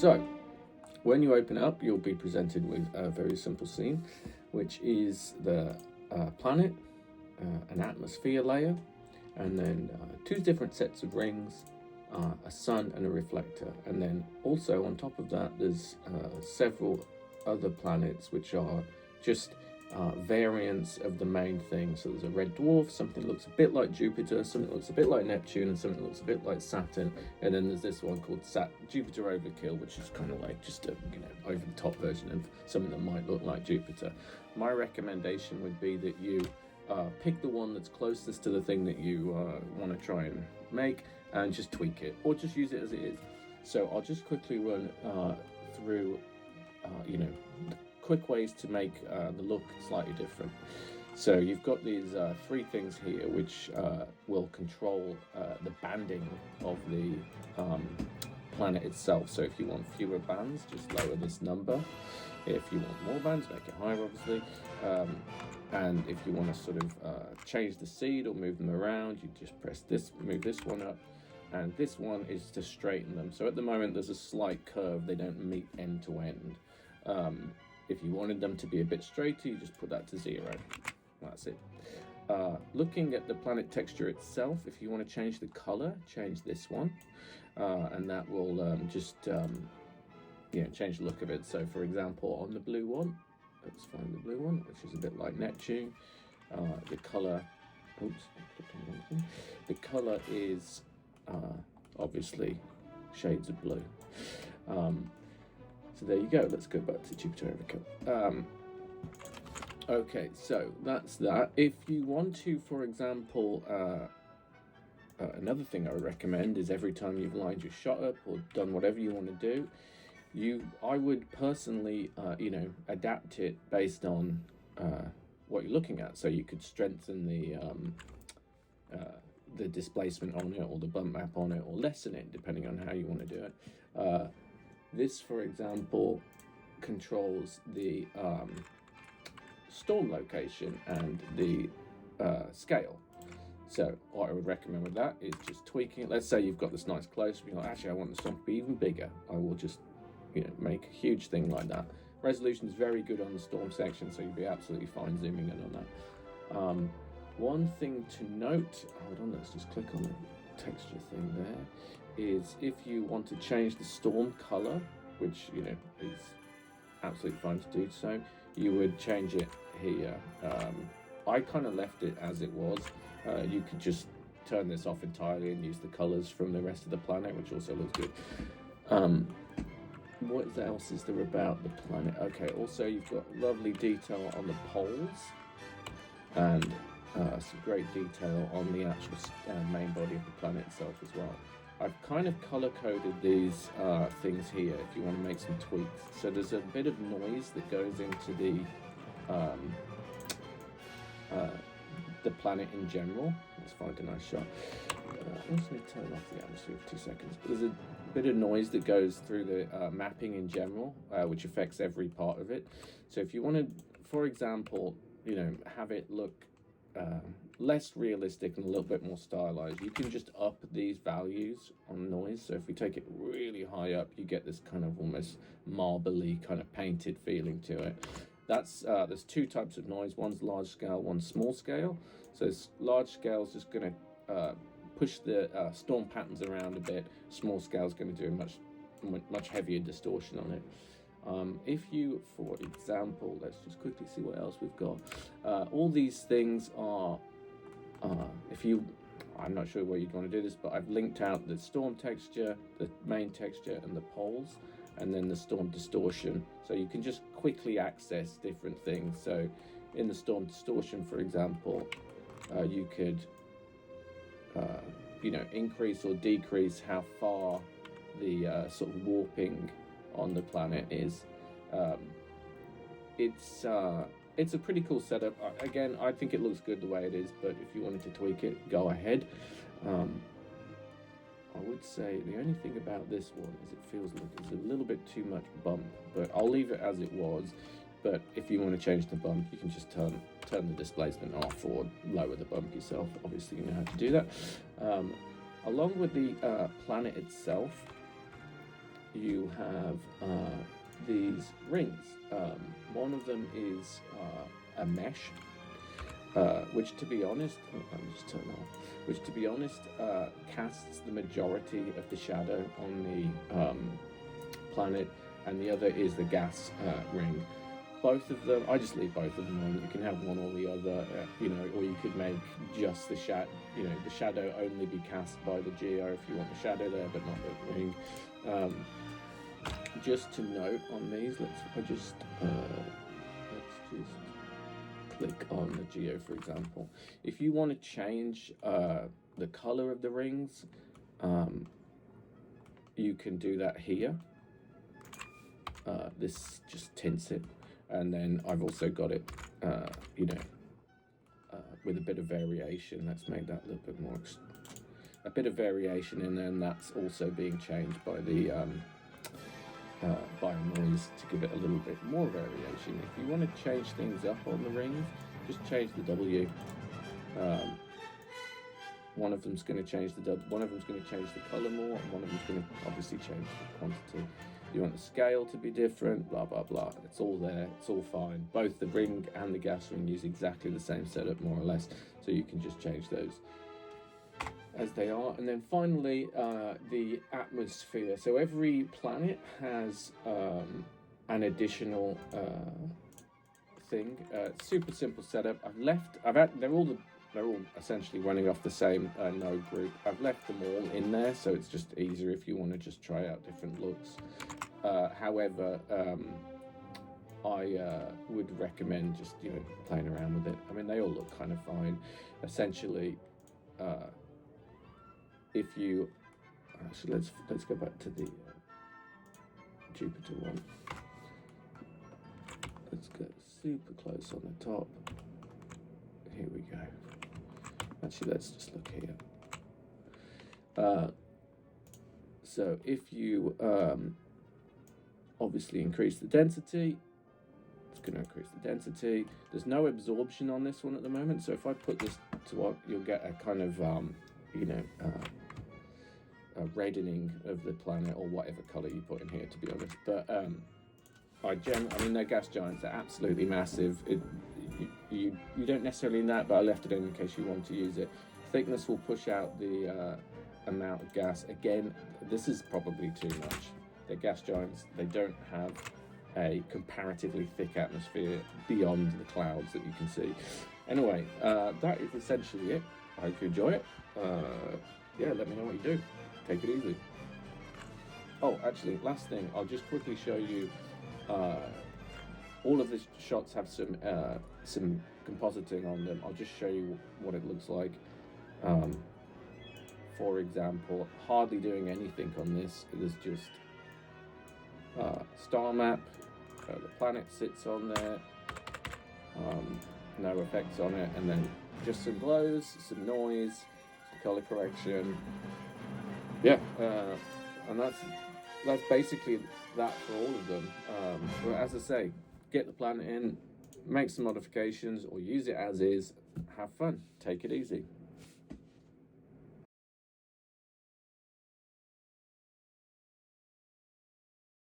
So, when you open it up, you'll be presented with a very simple scene, which is the planet, an atmosphere layer, and then two different sets of rings, a sun and a reflector. And then also on top of that, there's several other planets which are just variants of the main thing. So there's a red dwarf, something that looks a bit like Jupiter, something that looks a bit like Neptune, and something that looks a bit like Saturn. And then there's this one called Jupiter Overkill, which is kind of like just a over the top version of something that might look like Jupiter. My recommendation would be that you pick the one that's closest to the thing that you want to try and make, and just tweak it, or just use it as it is. So I'll just quickly run through quick ways to make the look slightly different. So you've got these three things here which will control the banding of the planet itself. So if you want fewer bands, just lower this number. If you want more bands, make it higher, obviously. And if you want to sort of change the seed or move them around, you just press this, move this one up. And this one is to straighten them. So at the moment there's a slight curve, they don't meet end to end. If you wanted them to be a bit straighter, you just put that to 0. That's it. Looking at the planet texture itself, if you want to change the color, change this one. And that will change the look of it. So for example, on the blue one, let's find the blue one, which is a bit like Neptune. The color, the color is obviously shades of blue. So there you go. Let's go back to Jupiter Overkill. Okay, so that's that. If you want to, for example, another thing I would recommend is every time you've lined your shot up or done whatever you want to do, I would personally, adapt it based on what you're looking at. So you could strengthen the displacement on it, or the bump map on it, or lessen it depending on how you want to do it. This, for example, controls the storm location and the scale. So what I would recommend with that is just tweaking it. Let's say you've got this nice close-up, you're like, actually I want the storm to be even bigger. I will just make a huge thing like that. Resolution is very good on the storm section, so you'll be absolutely fine zooming in on that. One thing to note, hold on, let's just click on the texture thing there, is if you want to change the storm color, which is absolutely fine to do so, you would change it here. I kind of left it as it was. You could just turn this off entirely and use the colors from the rest of the planet, which also looks good. What else is there about the planet? Okay, also you've got lovely detail on the poles, and some great detail on the actual main body of the planet itself as well. I've kind of color-coded these things here if you want to make some tweaks. So there's a bit of noise that goes into the planet in general. Let's find a nice shot. I'm just going to turn off the atmosphere for 2 seconds. There's a bit of noise that goes through the mapping in general, which affects every part of it. So if you want to, for example, have it look less realistic and a little bit more stylized, you can just up these values on noise. So if we take it really high up, you get this kind of almost marbly kind of painted feeling to it. That's there's two types of noise. One's large scale, one's small scale. So large scale is just going to push the storm patterns around a bit. Small scale is going to do a much heavier distortion on it. If you, for example, let's just quickly see what else we've got. All these things are, I'm not sure where you'd want to do this, but I've linked out the storm texture, the main texture, and the poles, and then the storm distortion. So you can just quickly access different things. So in the storm distortion, for example, you could, increase or decrease how far the sort of warping on the planet is. It's a pretty cool setup. Again, I think it looks good the way it is, but if you wanted to tweak it, go ahead. I would say the only thing about this one is it feels like it's a little bit too much bump, but I'll leave it as it was. But if you want to change the bump, you can just turn the displacement off or lower the bump yourself. Obviously, you know how to do that. Along with the planet itself, you have these rings. One of them is a mesh, which, to be honest, let me just turn off. Which, to be honest, casts the majority of the shadow on the planet, and the other is the gas ring. Both of them, I just leave both of them on. You can have one or the other, or you could make just the the shadow only be cast by the geo if you want the shadow there, but not the ring. Just to note on these, let's just click on the geo, for example. If you want to change the color of the rings, you can do that here. This just tints it, and then I've also got it, with a bit of variation. Let's make that a little bit more, a bit of variation, and then that's also being changed by the by noise to give it a little bit more variation. If you want to change things up on the rings, just change the W. One of them's going to change one of them's going to change the color more, and one of them's going to obviously change the quantity. You want the scale to be different, blah blah blah. It's all there, it's all fine. Both the ring and the gas ring use exactly the same setup, more or less, so you can just change those as they are. And then finally, the atmosphere. So every planet has an additional thing. Super simple setup. They're all essentially running off the same node group. I've left them all in there, so it's just easier if you want to just try out different looks. However, I would recommend just playing around with it. I mean, they all look kind of fine. Essentially, if you actually let's go back to the Jupiter one. Let's go super close on the top. Here we go. Actually, let's just look here. So if you obviously increase the density, it's going to increase the density. There's no absorption on this one at the moment, so if I put this to what, you'll get a kind of a reddening of the planet, or whatever color you put in here, to be honest. But I mean, they're gas giants. They're absolutely massive. You don't necessarily need that, but I left it in case you want to use it. Thickness will push out the amount of gas. Again, this is probably too much. They're gas giants. They don't have a comparatively thick atmosphere beyond the clouds that you can see. Anyway, that is essentially it. I hope you enjoy it. Yeah, let me know what you do. Take it easy. Oh, actually, last thing, I'll just quickly show you. All of the shots have some compositing on them. I'll just show you what it looks like. For example, hardly doing anything on this. There's just star map. The planet sits on there. No effects on it, and then just some glows, some noise, some color correction. Yeah, and that's basically that for all of them. But as I say, get the planet in, make some modifications, or use it as is. Have fun. Take it easy.